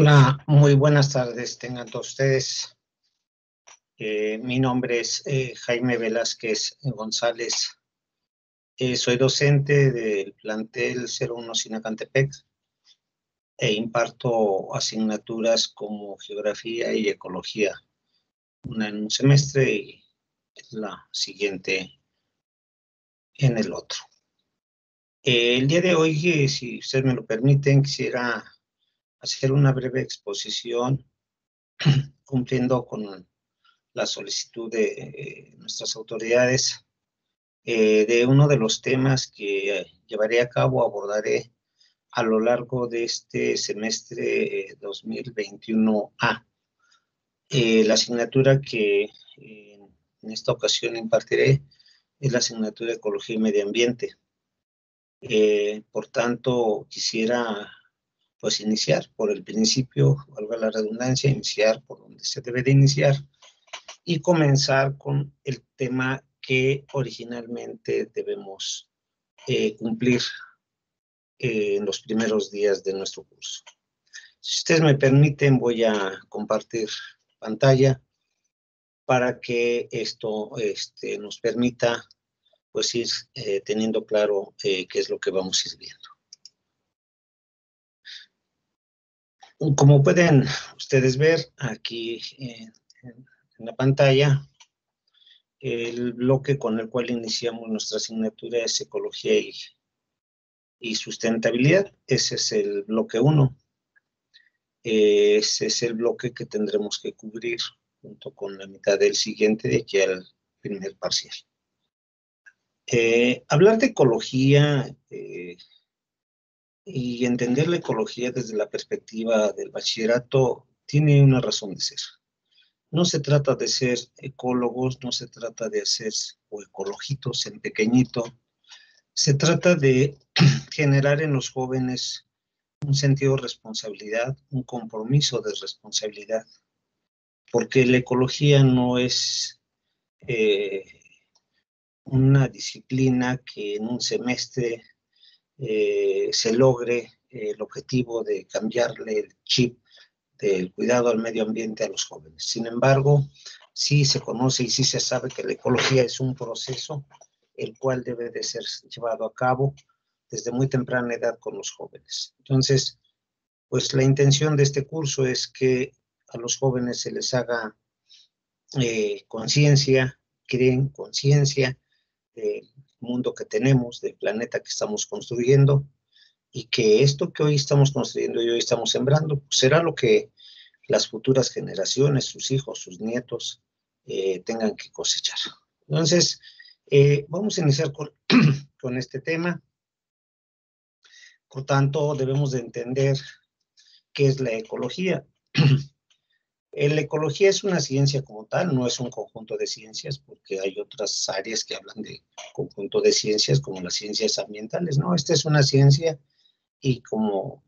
Hola, muy buenas tardes tengan todos ustedes. Mi nombre es Jaime Velázquez González. Soy docente del plantel 01 Sinacantepec e imparto asignaturas como Geografía y Ecología, una en un semestre y la siguiente en el otro. El día de hoy, si ustedes me lo permiten, quisiera hacer una breve exposición cumpliendo con la solicitud de nuestras autoridades de uno de los temas que llevaré a cabo, abordaré a lo largo de este semestre 2021A. La asignatura que en esta ocasión impartiré es la asignatura de Ecología y Medio Ambiente. Por tanto, quisiera pues iniciar por el principio, valga la redundancia, iniciar por donde se debe de iniciar y comenzar con el tema que originalmente debemos cumplir en los primeros días de nuestro curso. Si ustedes me permiten, voy a compartir pantalla para que esto nos permita pues ir teniendo claro qué es lo que vamos a ir viendo. Como pueden ustedes ver aquí en la pantalla, el bloque con el cual iniciamos nuestra asignatura es Ecología y Sustentabilidad. Ese es el bloque 1. Ese es el bloque que tendremos que cubrir junto con la mitad del siguiente de aquí al primer parcial. Hablar de ecología y entender la ecología desde la perspectiva del bachillerato tiene una razón de ser. No se trata de ser ecólogos, no se trata de hacer o ecologitos en pequeñito, se trata de generar en los jóvenes un sentido de responsabilidad, un compromiso de responsabilidad, porque la ecología no es una disciplina que en un semestre se logre el objetivo de cambiarle el chip del cuidado al medio ambiente a los jóvenes. Sin embargo, sí se conoce y sí se sabe que la ecología es un proceso el cual debe de ser llevado a cabo desde muy temprana edad con los jóvenes. Entonces, pues la intención de este curso es que a los jóvenes se les haga conciencia, creen conciencia del mundo que tenemos, del planeta que estamos construyendo, y que esto que hoy estamos construyendo y hoy estamos sembrando, pues será lo que las futuras generaciones, sus hijos, sus nietos, tengan que cosechar. Entonces, vamos a iniciar con este tema. Por tanto, debemos de entender qué es la ecología. La ecología es una ciencia como tal, no es un conjunto de ciencias, porque hay otras áreas que hablan de conjunto de ciencias, como las ciencias ambientales, ¿no? Esta es una ciencia y como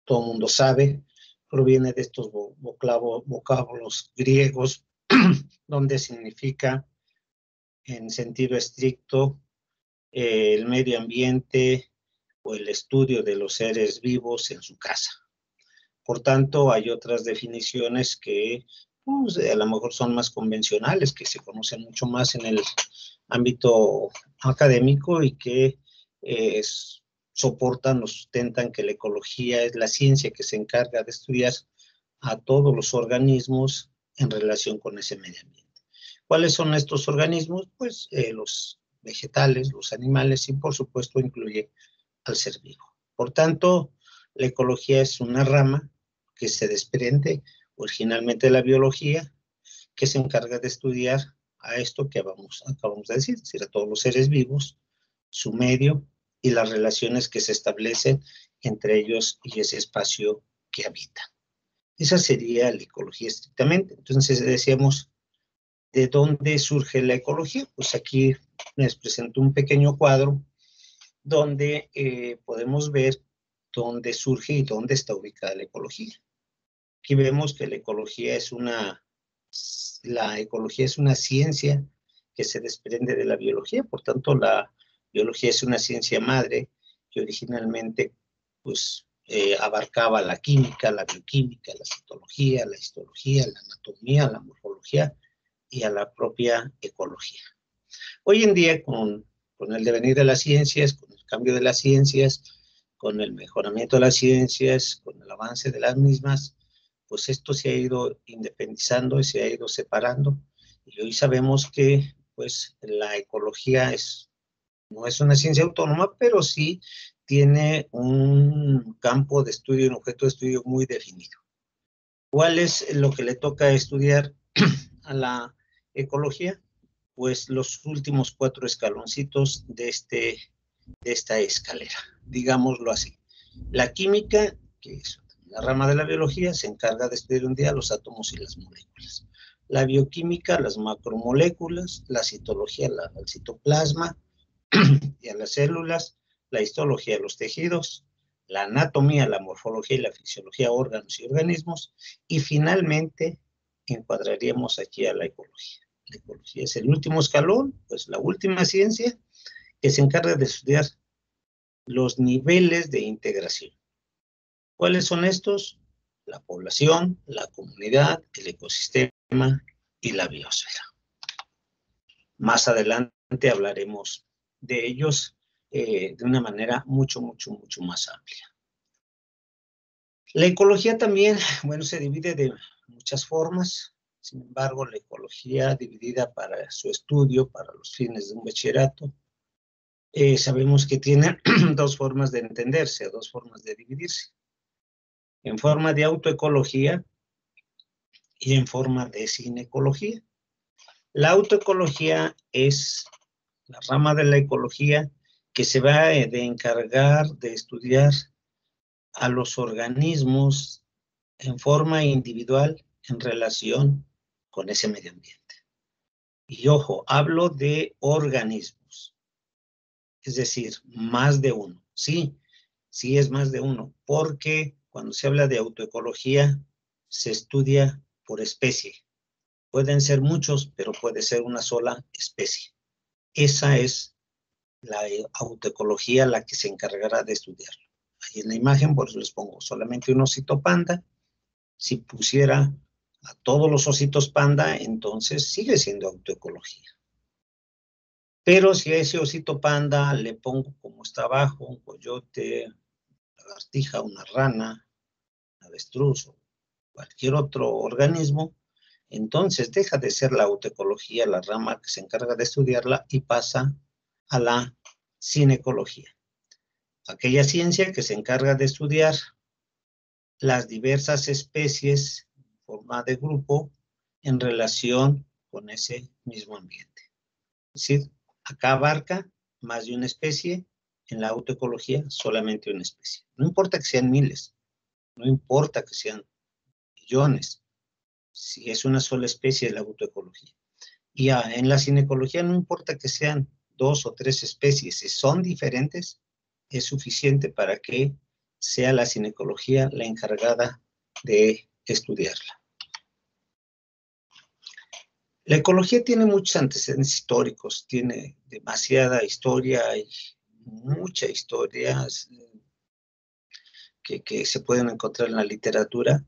todo el mundo sabe, proviene de estos vocablos griegos, donde significa, en sentido estricto, el medio ambiente o el estudio de los seres vivos en su casa. Por tanto, hay otras definiciones que pues, a lo mejor son más convencionales, que se conocen mucho más en el ámbito académico y que soportan o sustentan que la ecología es la ciencia que se encarga de estudiar a todos los organismos en relación con ese medio ambiente. ¿Cuáles son estos organismos? Pues los vegetales, los animales y por supuesto incluye al ser vivo. Por tanto, la ecología es una rama que se desprende originalmente de la biología, que se encarga de estudiar a esto que acabamos de decir, es decir, a todos los seres vivos, su medio y las relaciones que se establecen entre ellos y ese espacio que habitan. Esa sería la ecología estrictamente. Entonces decíamos, ¿de dónde surge la ecología? Pues aquí les presento un pequeño cuadro donde podemos ver dónde surge y dónde está ubicada la ecología. Aquí vemos que la ecología es una ciencia que se desprende de la biología, por tanto la biología es una ciencia madre que originalmente pues abarcaba la química, la bioquímica, la citología, la histología, la anatomía, la morfología y a la propia ecología. Hoy en día, con el devenir de las ciencias, con el cambio de las ciencias, con el mejoramiento de las ciencias, con el avance de las mismas, pues esto se ha ido independizando y se ha ido separando. Y hoy sabemos que pues la ecología no es una ciencia autónoma, pero sí tiene un campo de estudio, un objeto de estudio muy definido. ¿Cuál es lo que le toca estudiar a la ecología? Pues los últimos 4 escaloncitos de esta escalera, digámoslo así. La química, que es la rama de la biología, se encarga de estudiar un día los átomos y las moléculas. La bioquímica, las macromoléculas, la citología, el citoplasma y a las células, la histología de los tejidos, la anatomía, la morfología y la fisiología, órganos y organismos, y finalmente encuadraríamos aquí a la ecología. La ecología es el último escalón, pues la última ciencia que se encarga de estudiar los niveles de integración. ¿Cuáles son estos? La población, la comunidad, el ecosistema y la biosfera. Más adelante hablaremos de ellos de una manera mucho más amplia. La ecología también, bueno, se divide de muchas formas. Sin embargo, la ecología dividida para su estudio, para los fines de un bachillerato, sabemos que tiene 2 formas de entenderse, 2 formas de dividirse. En forma de autoecología y en forma de cinecología. La autoecología es la rama de la ecología que se va a encargar de estudiar a los organismos en forma individual en relación con ese medio ambiente. Y ojo, hablo de organismos, es decir, más de uno. Sí es más de uno, porque cuando se habla de autoecología se estudia por especie. Pueden ser muchos, pero puede ser una sola especie. Esa es la autoecología la que se encargará de estudiarlo. Ahí en la imagen, por eso les pongo solamente un osito panda. Si pusiera a todos los ositos panda, entonces sigue siendo autoecología. Pero si a ese osito panda le pongo como está abajo, un coyote, una lagartija, una rana, un avestruz o cualquier otro organismo, entonces deja de ser la autoecología la rama que se encarga de estudiarla y pasa a la cinecología. Aquella ciencia que se encarga de estudiar las diversas especies en forma de grupo en relación con ese mismo ambiente. Es decir, acá abarca más de una especie, en la autoecología solamente una especie. No importa que sean miles, no importa que sean millones, si es una sola especie de la autoecología. Y en la cinecología no importa que sean 2 o 3 especies, si son diferentes, es suficiente para que sea la cinecología la encargada de estudiarla. La ecología tiene muchos antecedentes históricos, tiene demasiada historia, hay muchas historias que se pueden encontrar en la literatura.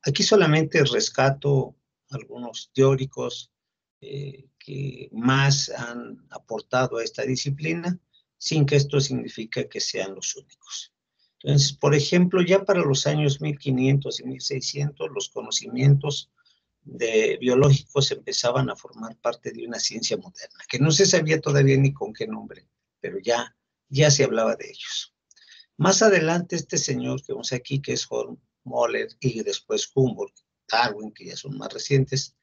Aquí solamente rescato algunos teóricos que más han aportado a esta disciplina, sin que esto signifique que sean los únicos. Entonces, por ejemplo, ya para los años 1500 y 1600, los conocimientos biológicos empezaban a formar parte de una ciencia moderna, que no se sabía todavía ni con qué nombre, pero ya se hablaba de ellos. Más adelante, este señor que vemos aquí, que es Horn, Möller y después Humboldt, Darwin, que ya son más recientes,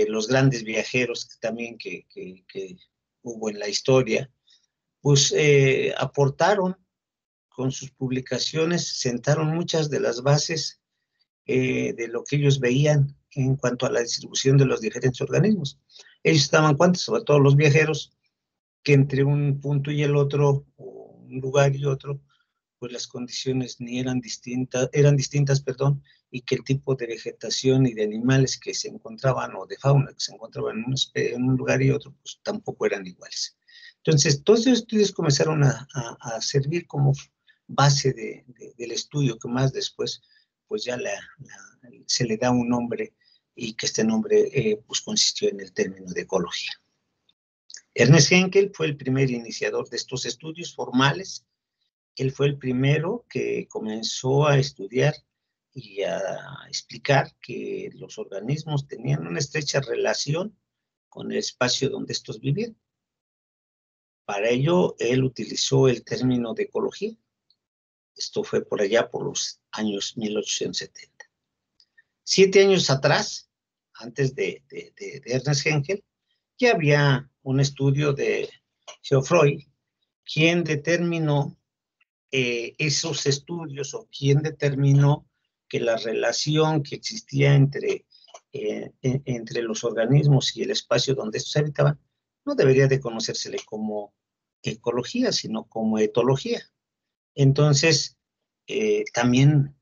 los grandes viajeros también que hubo en la historia, pues aportaron con sus publicaciones, sentaron muchas de las bases de lo que ellos veían en cuanto a la distribución de los diferentes organismos. Ellos estaban cuantos, sobre todo los viajeros, que entre un punto y el otro, o un lugar y otro, pues las condiciones eran distintas, y que el tipo de vegetación y de animales que se encontraban, o de fauna que se encontraban en un lugar y otro, pues tampoco eran iguales. Entonces, todos esos estudios comenzaron a servir como base del estudio que más después pues ya se le da un nombre, y que este nombre pues consistió en el término de ecología. Ernest Haeckel fue el primer iniciador de estos estudios formales. Él fue el primero que comenzó a estudiar y a explicar que los organismos tenían una estrecha relación con el espacio donde estos vivían. Para ello, él utilizó el término de ecología. Esto fue por allá por los años 1870. 7 años atrás, antes de Ernest Haeckel, ya había un estudio de Geoffroy, quien determinó esos estudios, o quien determinó que la relación que existía entre los organismos y el espacio donde estos habitaban no debería de conocérsele como ecología, sino como etología. Entonces, también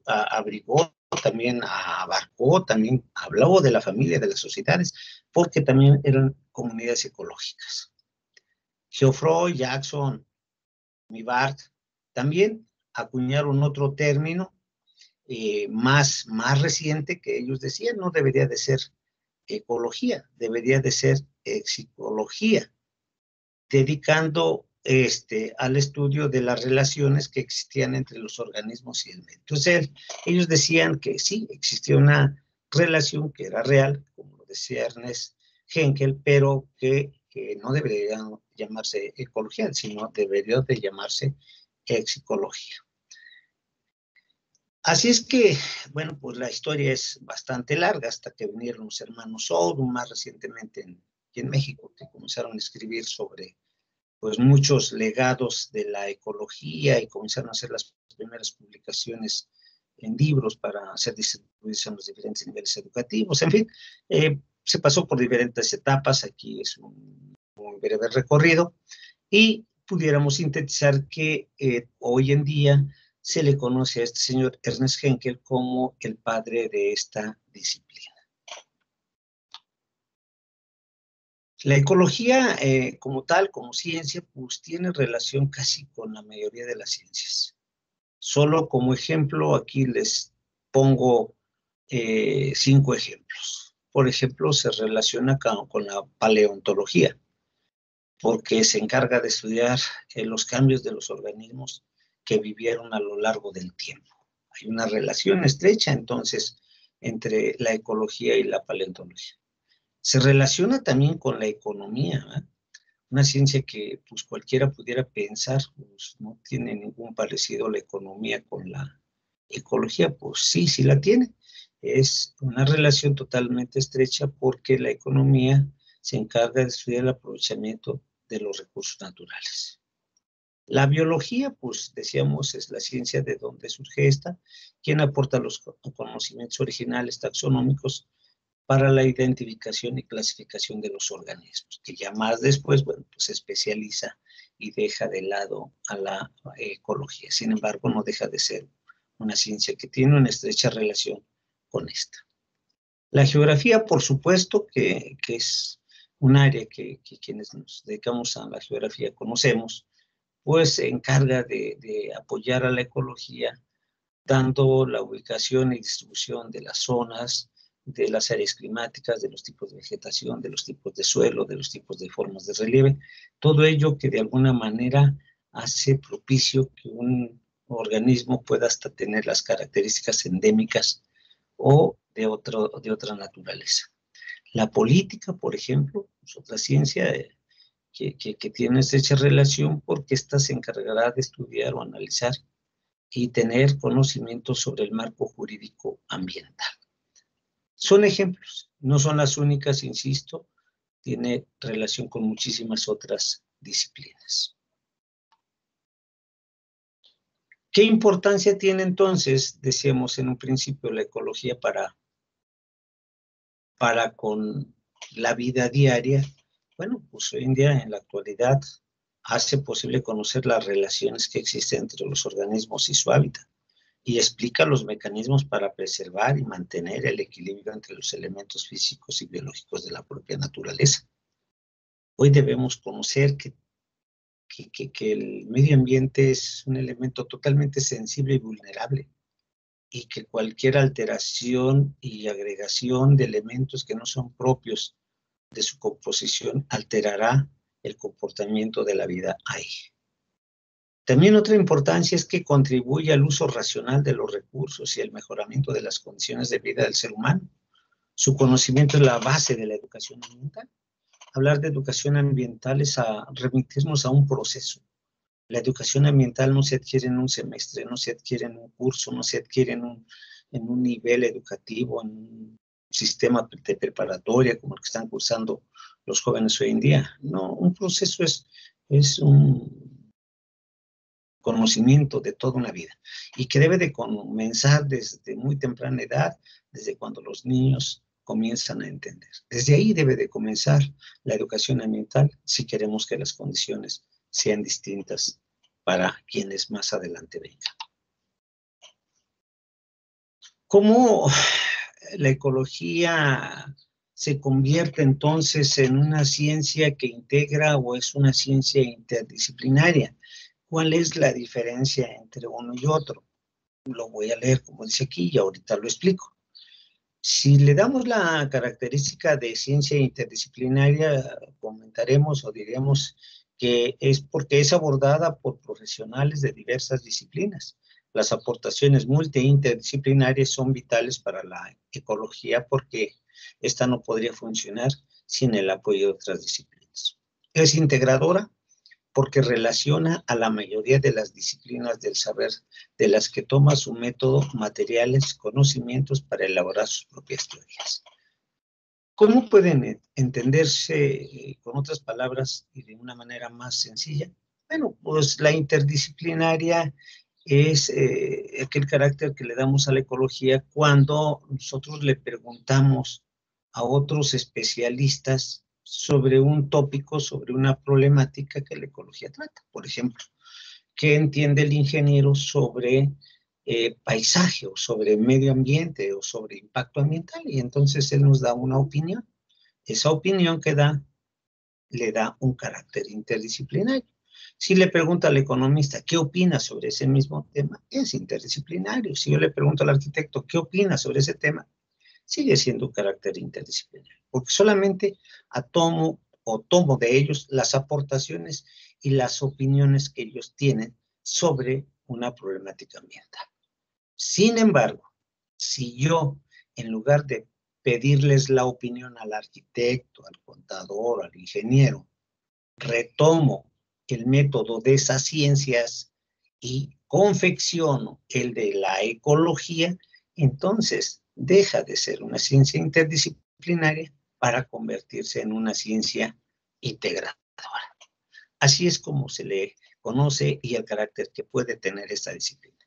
abrigó, también abarcó, también habló de la familia, de las sociedades, porque también eran comunidades ecológicas. Geoffroy, Jackson, Mivart también acuñaron otro término más reciente, que ellos decían no debería de ser ecología, debería de ser exicología, dedicando al estudio de las relaciones que existían entre los organismos y el medio. Entonces, ellos decían que sí, existía una relación que era real, como lo decía Ernest Haeckel, pero que no debería llamarse ecología, sino debería de llamarse exicología. Así es que, bueno, pues la historia es bastante larga, hasta que vinieron los hermanos Oudum, más recientemente en México, que comenzaron a escribir sobre pues muchos legados de la ecología, y comenzaron a hacer las primeras publicaciones en libros para ser distribuidos en los diferentes niveles educativos. En fin, se pasó por diferentes etapas. Aquí es un breve recorrido, y pudiéramos sintetizar que hoy en día se le conoce a este señor Ernest Haeckel como el padre de esta disciplina. La ecología como tal, como ciencia, pues tiene relación casi con la mayoría de las ciencias. Solo como ejemplo, aquí les pongo 5 ejemplos. Por ejemplo, se relaciona con la paleontología, porque se encarga de estudiar los cambios de los organismos que vivieron a lo largo del tiempo. Hay una relación estrecha, entonces, entre la ecología y la paleontología. Se relaciona también con la economía, ¿eh? Una ciencia que pues cualquiera pudiera pensar, pues no tiene ningún parecido la economía con la ecología. Pues sí, sí la tiene. Es una relación totalmente estrecha, porque la economía se encarga de estudiar el aprovechamiento de los recursos naturales. La biología, pues decíamos, es la ciencia de donde surge esta, quien aporta los conocimientos originales taxonómicos para la identificación y clasificación de los organismos, que ya más después, bueno, pues se especializa y deja de lado a la ecología. Sin embargo, no deja de ser una ciencia que tiene una estrecha relación con esta. La geografía, por supuesto, que es un área que quienes nos dedicamos a la geografía conocemos, pues se encarga de apoyar a la ecología, dando la ubicación y distribución de las zonas, de las áreas climáticas, de los tipos de vegetación, de los tipos de suelo, de los tipos de formas de relieve, todo ello que de alguna manera hace propicio que un organismo pueda hasta tener las características endémicas o de otra naturaleza. La política, por ejemplo, es otra ciencia que tiene estrecha relación, porque ésta se encargará de estudiar o analizar y tener conocimiento sobre el marco jurídico ambiental. Son ejemplos, no son las únicas, insisto, tiene relación con muchísimas otras disciplinas. ¿Qué importancia tiene entonces, decíamos en un principio, la ecología para con la vida diaria? Bueno, pues hoy en día, en la actualidad, hace posible conocer las relaciones que existen entre los organismos y su hábitat, y explica los mecanismos para preservar y mantener el equilibrio entre los elementos físicos y biológicos de la propia naturaleza. Hoy debemos conocer que que el medio ambiente es un elemento totalmente sensible y vulnerable, y que cualquier alteración y agregación de elementos que no son propios de su composición alterará el comportamiento de la vida ahí. También otra importancia es que contribuye al uso racional de los recursos y al mejoramiento de las condiciones de vida del ser humano. Su conocimiento es la base de la educación ambiental. Hablar de educación ambiental es remitirnos a un proceso. La educación ambiental no se adquiere en un semestre, no se adquiere en un curso, no se adquiere en un nivel educativo, en un sistema de preparatoria como el que están cursando los jóvenes hoy en día. No, un proceso es un conocimiento de toda una vida y que debe de comenzar desde muy temprana edad, desde cuando los niños comienzan a entender. Desde ahí debe de comenzar la educación ambiental si queremos que las condiciones sean distintas para quienes más adelante vengan. ¿Cómo la ecología se convierte entonces en una ciencia que integra o es una ciencia interdisciplinaria? ¿Cuál es la diferencia entre uno y otro? Lo voy a leer como dice aquí y ahorita lo explico. Si le damos la característica de ciencia interdisciplinaria, comentaremos o diríamos que es porque es abordada por profesionales de diversas disciplinas. Las aportaciones multi e interdisciplinarias son vitales para la ecología porque esta no podría funcionar sin el apoyo de otras disciplinas. Es integradora porque relaciona a la mayoría de las disciplinas del saber de las que toma su método, materiales, conocimientos para elaborar sus propias teorías. ¿Cómo pueden entenderse, con otras palabras y de una manera más sencilla? Bueno, pues la interdisciplinaria es aquel carácter que le damos a la ecología cuando nosotros le preguntamos a otros especialistas sobre un tópico, sobre una problemática que la ecología trata. Por ejemplo, ¿qué entiende el ingeniero sobre paisaje o sobre medio ambiente o sobre impacto ambiental? Y entonces él nos da una opinión. Esa opinión que da le da un carácter interdisciplinario. Si le pregunto al economista qué opina sobre ese mismo tema, es interdisciplinario. Si yo le pregunto al arquitecto qué opina sobre ese tema, sigue siendo un carácter interdisciplinario, porque solamente tomo de ellos las aportaciones y las opiniones que ellos tienen sobre una problemática ambiental. Sin embargo, si yo, en lugar de pedirles la opinión al arquitecto, al contador, al ingeniero, retomo el método de esas ciencias y confecciono el de la ecología, entonces deja de ser una ciencia interdisciplinaria para convertirse en una ciencia integradora. Así es como se le conoce y el carácter que puede tener esta disciplina.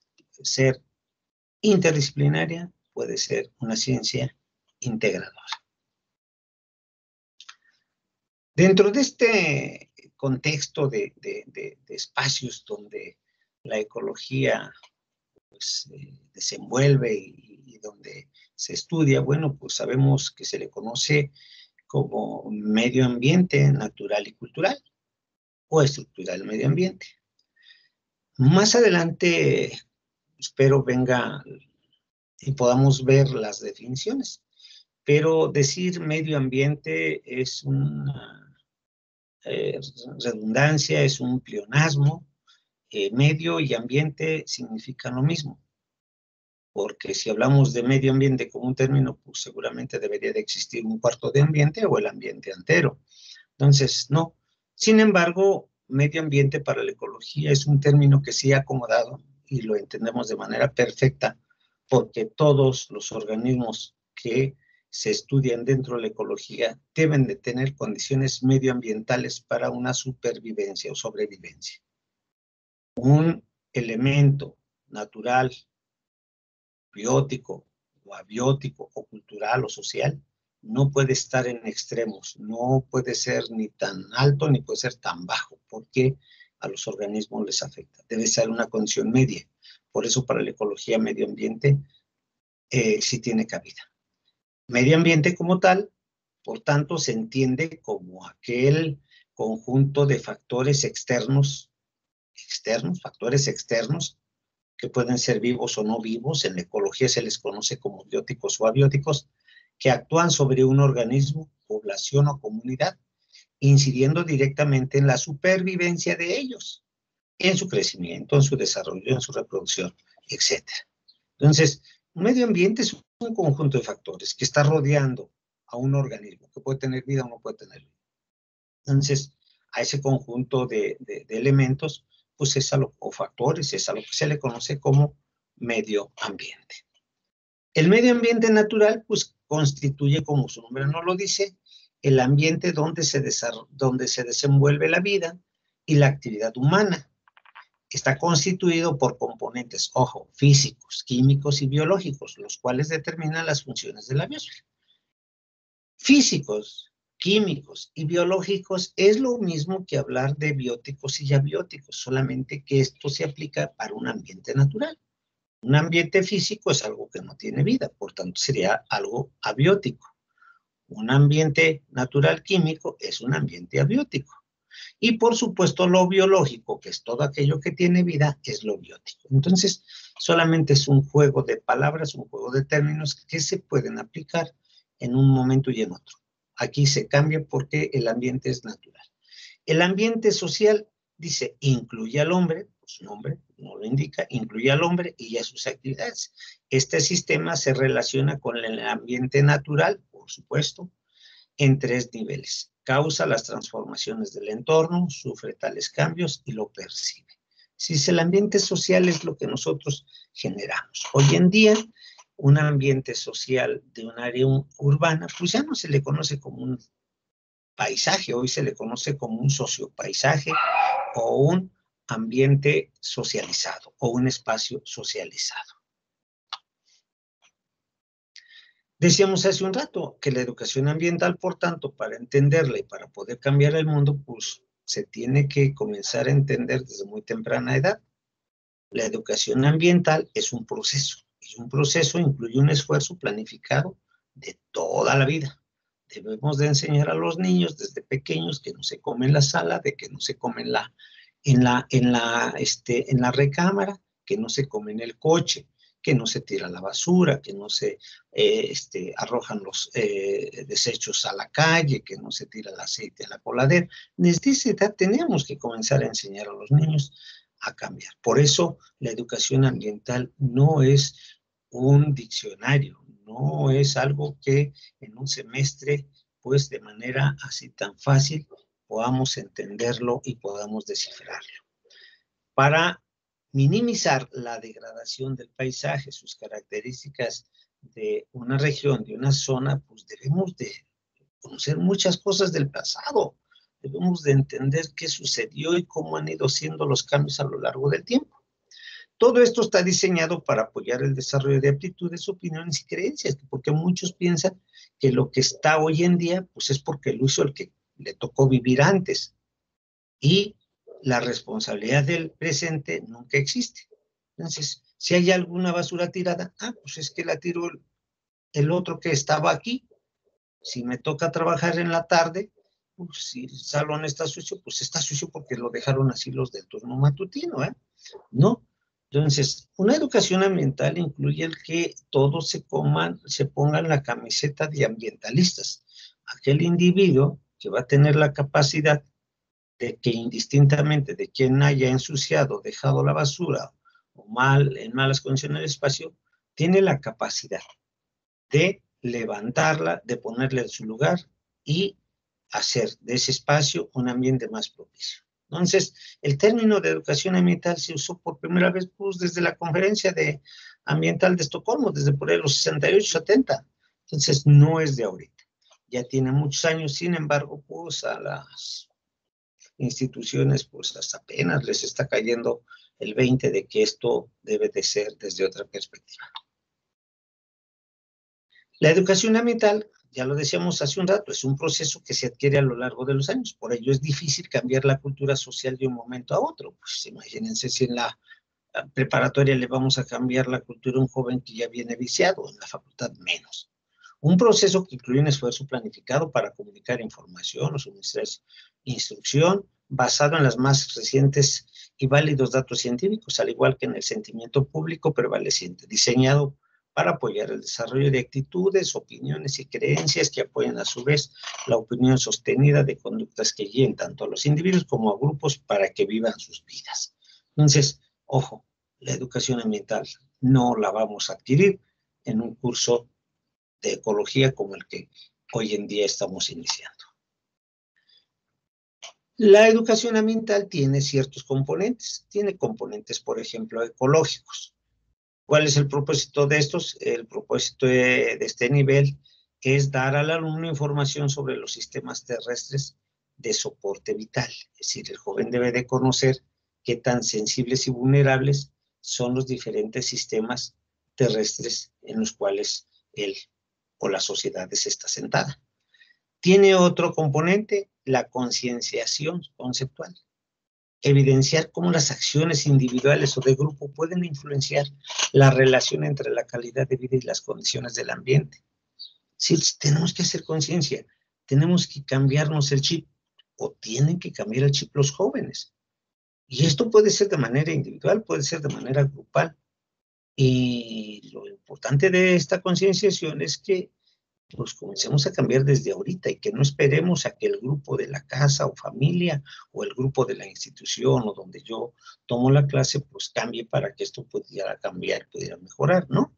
Ser interdisciplinaria puede ser una ciencia integradora. Dentro de este contexto de espacios donde la ecología pues, desenvuelve y donde se estudia, bueno, pues sabemos que se le conoce como medio ambiente natural y cultural o estructural medio ambiente. Más adelante espero venga y podamos ver las definiciones, pero decir medio ambiente es una redundancia, es un pleonasmo. Medio y ambiente significan lo mismo, porque si hablamos de medio ambiente como un término, pues seguramente debería de existir un cuarto de ambiente o el ambiente entero. Entonces, no. Sin embargo, medio ambiente para la ecología es un término que sí ha acomodado y lo entendemos de manera perfecta, porque todos los organismos que se estudian dentro de la ecología deben de tener condiciones medioambientales para una supervivencia o sobrevivencia. Un elemento natural, biótico o abiótico o cultural o social no puede estar en extremos, no puede ser ni tan alto ni puede ser tan bajo, porque a los organismos les afecta. Debe ser una condición media. Por eso para la ecología medio ambiente sí tiene cabida. Medio ambiente como tal, por tanto, se entiende como aquel conjunto de factores externos, factores externos, que pueden ser vivos o no vivos, en la ecología se les conoce como bióticos o abióticos, que actúan sobre un organismo, población o comunidad, incidiendo directamente en la supervivencia de ellos, en su crecimiento, en su desarrollo, en su reproducción, etc. Entonces, un medio ambiente es un conjunto de factores que está rodeando a un organismo, que puede tener vida o no puede tener vida. Entonces, a ese conjunto de elementos, pues o factores, es a lo que se le conoce como medio ambiente. El medio ambiente natural, pues, constituye, como su nombre no lo dice, el ambiente donde se desenvuelve la vida y la actividad humana. Está constituido por componentes, ojo, físicos, químicos y biológicos, los cuales determinan las funciones de la biosfera. Físicos, químicos y biológicos es lo mismo que hablar de bióticos y abióticos, solamente que esto se aplica para un ambiente natural. Un ambiente físico es algo que no tiene vida, por tanto sería algo abiótico. Un ambiente natural químico es un ambiente abiótico. Y por supuesto lo biológico, que es todo aquello que tiene vida, es lo biótico. Entonces, solamente es un juego de palabras, un juego de términos que se pueden aplicar en un momento y en otro. Aquí se cambia porque el ambiente es natural. El ambiente social, dice, incluye al hombre, pues su nombre no lo indica, incluye al hombre y a sus actividades. Este sistema se relaciona con el ambiente natural, por supuesto, en 3 niveles. Causa las transformaciones del entorno, sufre tales cambios y lo percibe. Si el ambiente social es lo que nosotros generamos. Hoy en día, un ambiente social de un área urbana, pues ya no se le conoce como un paisaje, hoy se le conoce como un sociopaisaje o un ambiente socializado o un espacio socializado. Decíamos hace un rato que la educación ambiental, por tanto, para entenderla y para poder cambiar el mundo, pues se tiene que comenzar a entender desde muy temprana edad. La educación ambiental es un proceso, y un proceso incluye un esfuerzo planificado de toda la vida. Debemos de enseñar a los niños desde pequeños que no se come en la sala, de que no se come en la recámara, que no se come en el coche, que no se tira la basura, que no se arrojan los desechos a la calle, que no se tira el aceite a la coladera. Desde esa edad tenemos que comenzar a enseñar a los niños a cambiar. Por eso la educación ambiental no es un diccionario, no es algo que en un semestre, pues de manera así tan fácil, podamos entenderlo y podamos descifrarlo. Para minimizar la degradación del paisaje, sus características de una región, de una zona, pues debemos de conocer muchas cosas del pasado. Debemos de entender qué sucedió y cómo han ido siendo los cambios a lo largo del tiempo. Todo esto está diseñado para apoyar el desarrollo de aptitudes, opiniones y creencias, porque muchos piensan que lo que está hoy en día, pues es porque lo hizo el que le tocó vivir antes. Y la responsabilidad del presente nunca existe. Entonces, si hay alguna basura tirada, pues es que la tiró el otro que estaba aquí. Si me toca trabajar en la tarde, pues si el salón está sucio, pues está sucio porque lo dejaron así los del turno matutino, ¿eh? ¿No? Entonces, una educación ambiental incluye el que todos se pongan la camiseta de ambientalistas. Aquel individuo que va a tener la capacidad de que indistintamente de quien haya ensuciado, dejado la basura o en malas condiciones del espacio, tiene la capacidad de levantarla, de ponerla en su lugar y hacer de ese espacio un ambiente más propicio. Entonces, el término de educación ambiental se usó por primera vez pues, desde la conferencia ambiental de Estocolmo, desde por ahí los 68, 70. Entonces, no es de ahorita. Ya tiene muchos años, sin embargo, pues a las instituciones, pues hasta apenas les está cayendo el 20 de que esto debe de ser desde otra perspectiva. La educación ambiental, ya lo decíamos hace un rato, es un proceso que se adquiere a lo largo de los años. Por ello es difícil cambiar la cultura social de un momento a otro. Pues imagínense si en la preparatoria le vamos a cambiar la cultura a un joven que ya viene viciado, en la facultad menos. Un proceso que incluye un esfuerzo planificado para comunicar información o suministrar instrucción basado en las más recientes y válidos datos científicos, al igual que en el sentimiento público prevaleciente, diseñado para apoyar el desarrollo de actitudes, opiniones y creencias que apoyen a su vez la opinión sostenida de conductas que guíen tanto a los individuos como a grupos para que vivan sus vidas. Entonces, ojo, la educación ambiental no la vamos a adquirir en un curso de ecología como el que hoy en día estamos iniciando. La educación ambiental tiene ciertos componentes. Tiene componentes, por ejemplo, ecológicos. ¿Cuál es el propósito de estos? El propósito de este nivel es dar al alumno información sobre los sistemas terrestres de soporte vital. Es decir, el joven debe de conocer qué tan sensibles y vulnerables son los diferentes sistemas terrestres en los cuales él o la sociedad está sentada. Tiene otro componente, la concienciación conceptual. Evidenciar cómo las acciones individuales o de grupo pueden influenciar la relación entre la calidad de vida y las condiciones del ambiente. Sí, tenemos que hacer conciencia, tenemos que cambiarnos el chip, o tienen que cambiar el chip los jóvenes. Y esto puede ser de manera individual, puede ser de manera grupal. Y lo importante de esta concienciación es que pues comencemos a cambiar desde ahorita y que no esperemos a que el grupo de la casa o familia o el grupo de la institución o donde yo tomo la clase pues cambie para que esto pudiera cambiar, pudiera mejorar, ¿no?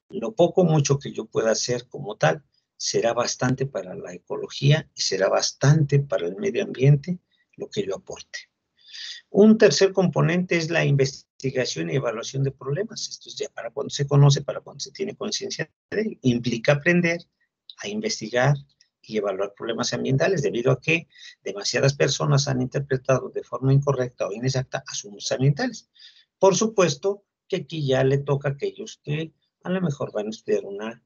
Lo poco o mucho que yo pueda hacer como tal será bastante para la ecología y será bastante para el medio ambiente lo que yo aporte. Un tercer componente es la investigación y evaluación de problemas. Esto es ya para cuando se conoce, para cuando se tiene conciencia de él. Implica aprender a investigar y evaluar problemas ambientales, debido a que demasiadas personas han interpretado de forma incorrecta o inexacta asuntos ambientales. Por supuesto que aquí ya le toca a aquellos que a lo mejor van a estudiar una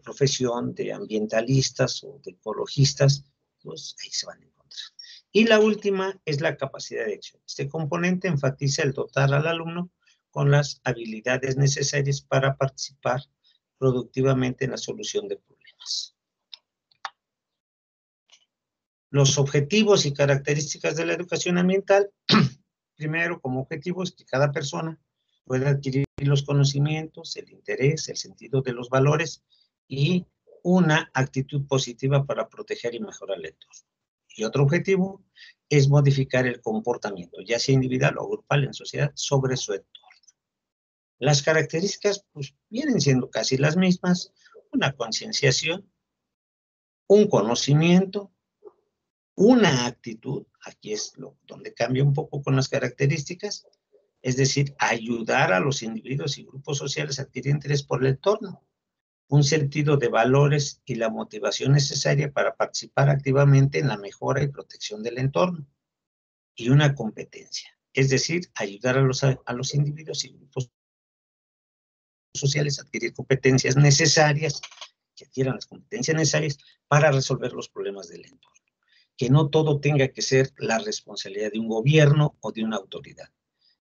profesión de ambientalistas o de ecologistas, pues ahí se van a encontrar. Y la última es la capacidad de acción. Este componente enfatiza el dotar al alumno con las habilidades necesarias para participar productivamente en la solución de problemas. Los objetivos y características de la educación ambiental. Primero, como objetivo es que cada persona pueda adquirir los conocimientos, el interés, el sentido de los valores y una actitud positiva para proteger y mejorar el entorno. Y otro objetivo es modificar el comportamiento, ya sea individual o grupal en sociedad, sobre su entorno. Las características pues, vienen siendo casi las mismas: una concienciación, un conocimiento, una actitud, aquí es donde cambia un poco con las características, es decir, ayudar a los individuos y grupos sociales a adquirir interés por el entorno, un sentido de valores y la motivación necesaria para participar activamente en la mejora y protección del entorno, y una competencia, es decir, ayudar a los individuos y grupos sociales a adquirir competencias necesarias, que adquieran las competencias necesarias para resolver los problemas del entorno. Que no todo tenga que ser la responsabilidad de un gobierno o de una autoridad.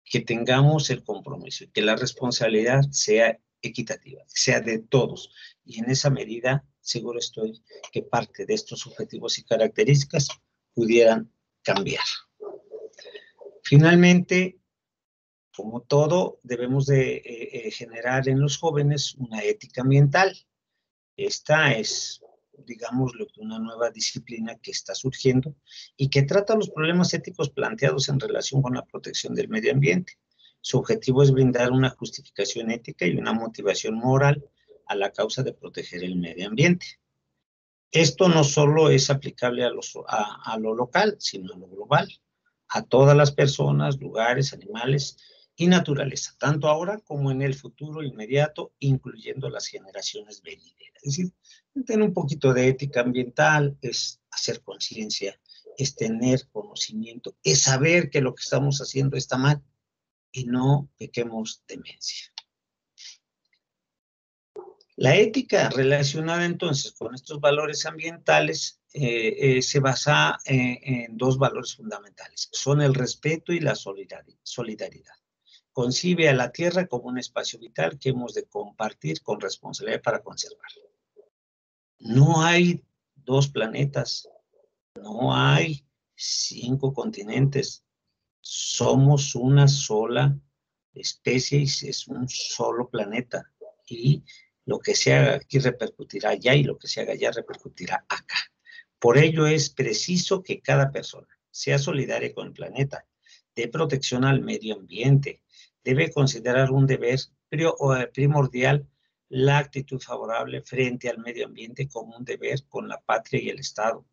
Que tengamos el compromiso y que la responsabilidad sea equitativa, sea de todos. Y en esa medida, seguro estoy que parte de estos objetivos y características pudieran cambiar. Finalmente, como todo, debemos de generar en los jóvenes una ética ambiental. Esta es, digámoslo, una nueva disciplina que está surgiendo y que trata los problemas éticos planteados en relación con la protección del medio ambiente. Su objetivo es brindar una justificación ética y una motivación moral a la causa de proteger el medio ambiente. Esto no solo es aplicable a lo local, sino a lo global, a todas las personas, lugares, animales y naturaleza, tanto ahora como en el futuro inmediato, incluyendo las generaciones venideras. Es decir, tener un poquito de ética ambiental es hacer conciencia, es tener conocimiento, es saber que lo que estamos haciendo está mal y no pequemos demencia. La ética relacionada entonces con estos valores ambientales se basa en dos valores fundamentales. Son el respeto y la solidaridad. Concibe a la tierra como un espacio vital que hemos de compartir con responsabilidad para conservarla. No hay 2 planetas, no hay 5 continentes. Somos una sola especie y es un solo planeta. Y lo que se haga aquí repercutirá allá y lo que se haga allá repercutirá acá. Por ello es preciso que cada persona sea solidaria con el planeta, dé protección al medio ambiente, debe considerar un deber primordial la actitud favorable frente al medio ambiente como un deber con la patria y el Estado,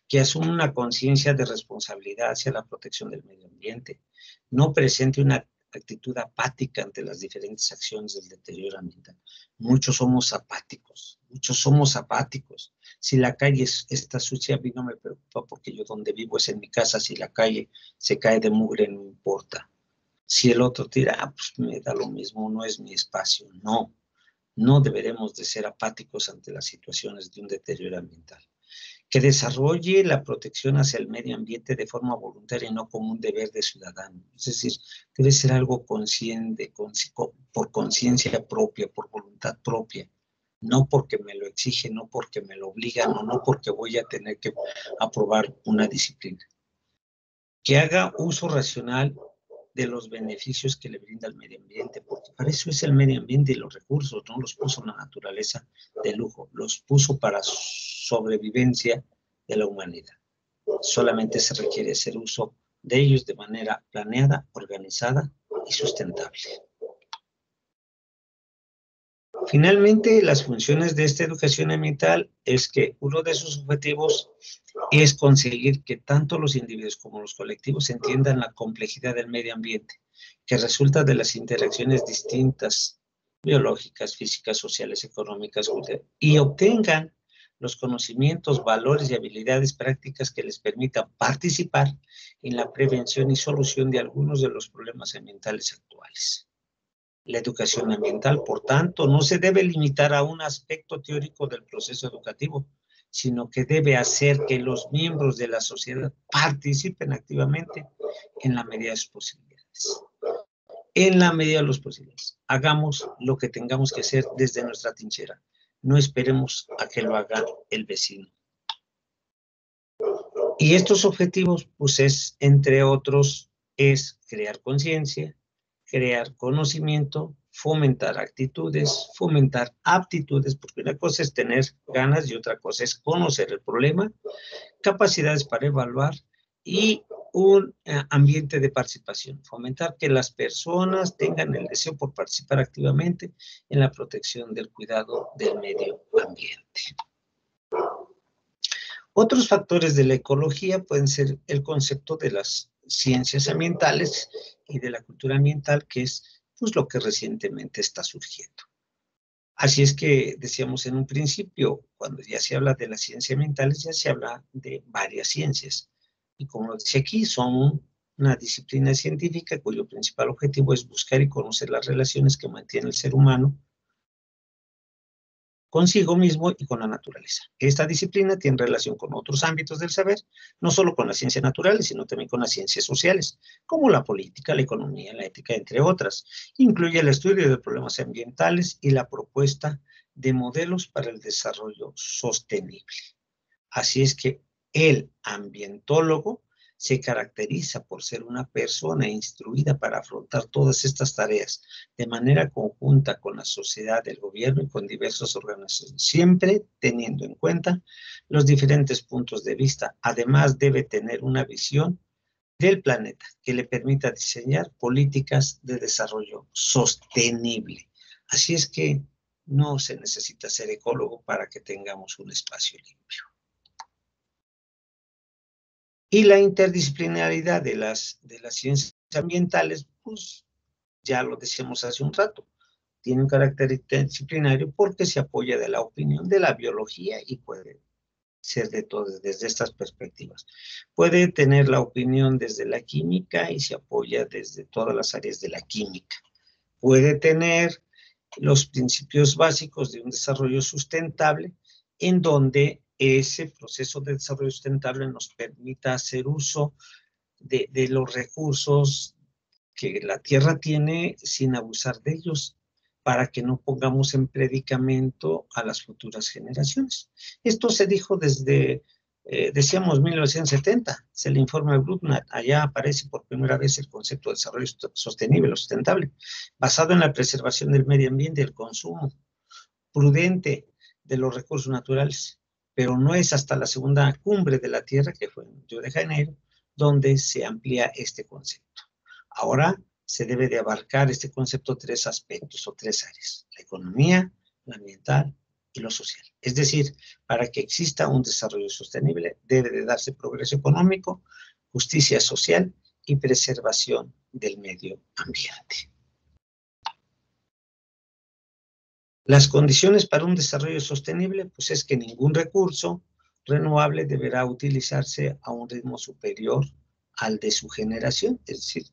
que asume una conciencia de responsabilidad hacia la protección del medio ambiente, no presente una actitud apática ante las diferentes acciones del deterioro ambiental. Muchos somos apáticos. Si la calle está sucia, a mí no me preocupa porque yo donde vivo es en mi casa. Si la calle se cae de mugre, no importa. Si el otro tira, pues me da lo mismo, no es mi espacio. No, no deberemos de ser apáticos ante las situaciones de un deterioro ambiental. Que desarrolle la protección hacia el medio ambiente de forma voluntaria y no como un deber de ciudadano. Es decir, debe ser algo consciente, por conciencia propia, por voluntad propia, no porque me lo exigen, no porque me lo obligan, o no porque voy a tener que aprobar una disciplina. Que haga uso racional de los beneficios que le brinda el medio ambiente, porque para eso es el medio ambiente y los recursos, no los puso la naturaleza de lujo, los puso para sobrevivencia de la humanidad. Solamente se requiere hacer uso de ellos de manera planeada, organizada y sustentable. Finalmente, las funciones de esta educación ambiental es que uno de sus objetivos es conseguir que tanto los individuos como los colectivos entiendan la complejidad del medio ambiente, que resulta de las interacciones distintas, biológicas, físicas, sociales, económicas, y obtengan los conocimientos, valores y habilidades prácticas que les permitan participar en la prevención y solución de algunos de los problemas ambientales actuales. La educación ambiental, por tanto, no se debe limitar a un aspecto teórico del proceso educativo, sino que debe hacer que los miembros de la sociedad participen activamente en la medida de sus posibilidades. En la medida de las posibilidades. Hagamos lo que tengamos que hacer desde nuestra trinchera. No esperemos a que lo haga el vecino. Y estos objetivos, pues es, entre otros, es crear conciencia, crear conocimiento, fomentar actitudes, fomentar aptitudes, porque una cosa es tener ganas y otra cosa es conocer el problema, capacidades para evaluar y un ambiente de participación, fomentar que las personas tengan el deseo por participar activamente en la protección del cuidado del medio ambiente. Otros factores de la ecología pueden ser el concepto de las ciencias ambientales y de la cultura ambiental, que es pues, lo que recientemente está surgiendo. Así es que decíamos en un principio, cuando ya se habla de las ciencias ambientales, ya se habla de varias ciencias. Y como dice aquí, son una disciplina científica cuyo principal objetivo es buscar y conocer las relaciones que mantiene el ser humano consigo mismo y con la naturaleza. Esta disciplina tiene relación con otros ámbitos del saber, no solo con las ciencias naturales, sino también con las ciencias sociales, como la política, la economía, la ética, entre otras. Incluye el estudio de problemas ambientales y la propuesta de modelos para el desarrollo sostenible. Así es que el ambientólogo se caracteriza por ser una persona instruida para afrontar todas estas tareas de manera conjunta con la sociedad, el gobierno y con diversas organizaciones, siempre teniendo en cuenta los diferentes puntos de vista. Además, debe tener una visión del planeta que le permita diseñar políticas de desarrollo sostenible. Así es que no se necesita ser ecólogo para que tengamos un espacio limpio. Y la interdisciplinaridad de las ciencias ambientales, pues ya lo decíamos hace un rato, tiene un carácter interdisciplinario porque se apoya de la opinión de la biología y puede ser de todas, desde estas perspectivas. Puede tener la opinión desde la química y se apoya desde todas las áreas de la química. Puede tener los principios básicos de un desarrollo sustentable en donde ese proceso de desarrollo sustentable nos permita hacer uso de los recursos que la Tierra tiene sin abusar de ellos, para que no pongamos en predicamento a las futuras generaciones. Esto se dijo desde, decíamos, 1970, es el informe Brundtland, allá aparece por primera vez el concepto de desarrollo sostenible o sustentable, basado en la preservación del medio ambiente y el consumo prudente de los recursos naturales, pero no es hasta la segunda cumbre de la Tierra, que fue en Río de Janeiro, donde se amplía este concepto. Ahora se debe de abarcar este concepto tres aspectos o tres áreas: la economía, la ambiental y lo social. Es decir, para que exista un desarrollo sostenible, debe de darse progreso económico, justicia social y preservación del medio ambiente. Las condiciones para un desarrollo sostenible, pues es que ningún recurso renovable deberá utilizarse a un ritmo superior al de su generación. Es decir,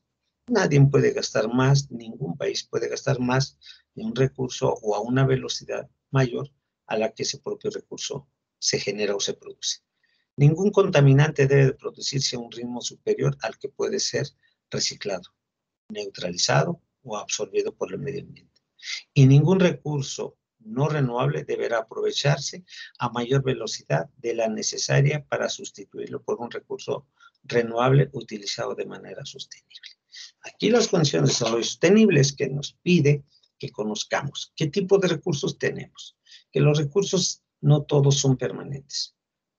nadie puede gastar más, ningún país puede gastar más de un recurso o a una velocidad mayor a la que ese propio recurso se genera o se produce. Ningún contaminante debe producirse a un ritmo superior al que puede ser reciclado, neutralizado o absorbido por el medio ambiente. Y ningún recurso no renovable deberá aprovecharse a mayor velocidad de la necesaria para sustituirlo por un recurso renovable utilizado de manera sostenible. Aquí las condiciones de desarrollo sostenible es que nos pide que conozcamos qué tipo de recursos tenemos, que los recursos no todos son permanentes,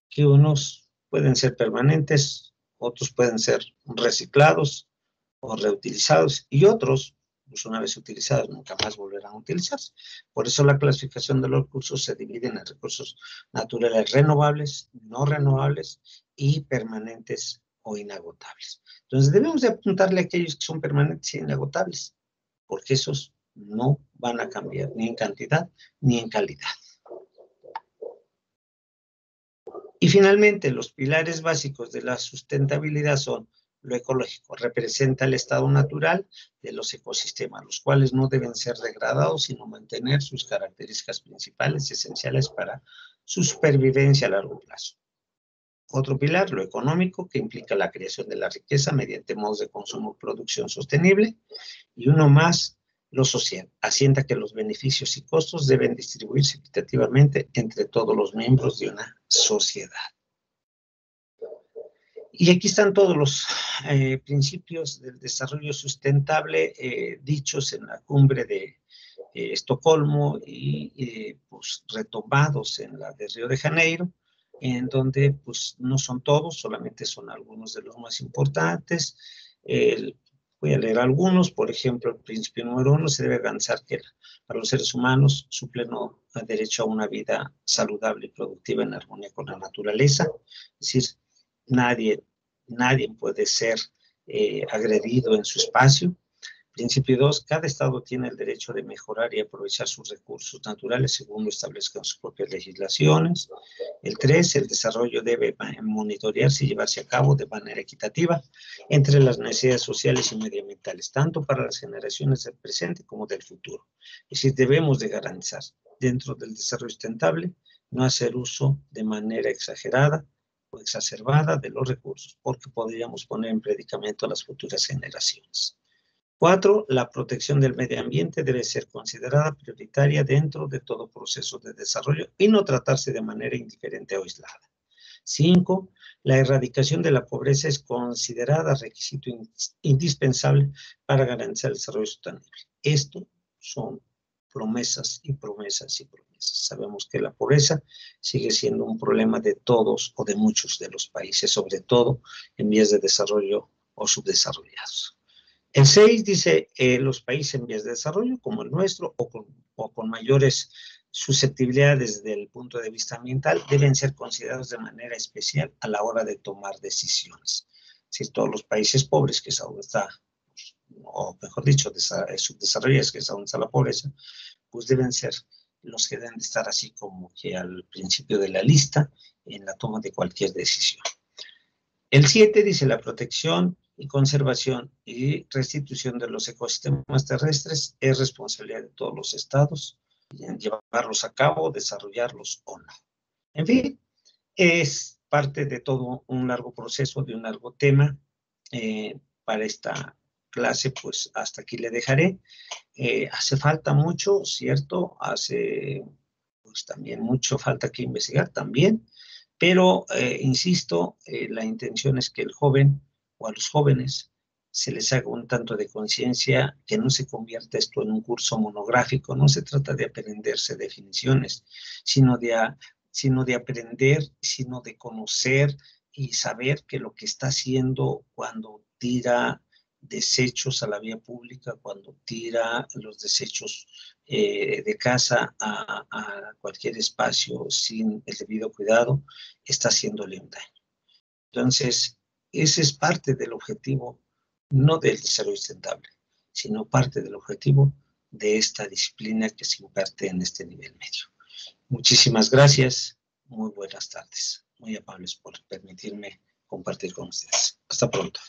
que unos pueden ser permanentes, otros pueden ser reciclados o reutilizados y otros, pues una vez utilizados, nunca más volverán a utilizarse. Por eso la clasificación de los recursos se divide en recursos naturales renovables, no renovables y permanentes o inagotables. Entonces debemos de apuntarle a aquellos que son permanentes e inagotables, porque esos no van a cambiar ni en cantidad ni en calidad. Y finalmente, los pilares básicos de la sustentabilidad son: lo ecológico, representa el estado natural de los ecosistemas, los cuales no deben ser degradados, sino mantener sus características principales esenciales para su supervivencia a largo plazo. Otro pilar, lo económico, que implica la creación de la riqueza mediante modos de consumo y producción sostenible. Y uno más, lo social, asienta que los beneficios y costos deben distribuirse equitativamente entre todos los miembros de una sociedad. Y aquí están todos los principios del desarrollo sustentable dichos en la cumbre de Estocolmo y pues retomados en la de Río de Janeiro, en donde pues no son todos, solamente son algunos de los más importantes. Voy a leer algunos. Por ejemplo, el principio número 1: se debe garantizar que para los seres humanos su pleno derecho a una vida saludable y productiva en armonía con la naturaleza. Es decir, nadie puede ser agredido en su espacio. Principio 2: cada Estado tiene el derecho de mejorar y aprovechar sus recursos naturales según lo establezcan sus propias legislaciones. El 3: el desarrollo debe monitorearse y llevarse a cabo de manera equitativa entre las necesidades sociales y medioambientales, tanto para las generaciones del presente como del futuro. Es decir, debemos de garantizar, dentro del desarrollo sustentable, no hacer uso de manera exagerada o exacerbada de los recursos, porque podríamos poner en predicamento a las futuras generaciones. 4: la protección del medio ambiente debe ser considerada prioritaria dentro de todo proceso de desarrollo y no tratarse de manera indiferente o aislada. 5: la erradicación de la pobreza es considerada requisito indispensable para garantizar el desarrollo sostenible. Esto son promesas y promesas y promesas. Sabemos que la pobreza sigue siendo un problema de todos o de muchos de los países, sobre todo en vías de desarrollo o subdesarrollados. El 6 dice, los países en vías de desarrollo, como el nuestro, o con mayores susceptibilidades desde el punto de vista ambiental, deben ser considerados de manera especial a la hora de tomar decisiones. Si todos los países pobres, que es donde está, o mejor dicho, subdesarrollados, que es donde está la pobreza, pues deben ser los que deben de estar así como que al principio de la lista en la toma de cualquier decisión. El 7 dice, la protección y conservación y restitución de los ecosistemas terrestres es responsabilidad de todos los estados, llevarlos a cabo, desarrollarlos o no. En fin, es parte de todo un largo proceso, de un largo tema para esta clase, pues hasta aquí le dejaré. Hace falta mucho, ¿cierto? Hace pues también mucho falta que investigar también, pero insisto, la intención es que el joven o a los jóvenes se les haga un tanto de conciencia, que no se convierta esto en un curso monográfico. No se trata de aprenderse definiciones, sino sino de aprender, sino de conocer y saber que lo que está haciendo cuando tira desechos a la vía pública, cuando tira los desechos de casa a cualquier espacio sin el debido cuidado, está haciéndole un daño. Entonces, ese es parte del objetivo, no del desarrollo sustentable, sino parte del objetivo de esta disciplina que se imparte en este nivel medio. Muchísimas gracias, muy buenas tardes, muy amables por permitirme compartir con ustedes. Hasta pronto.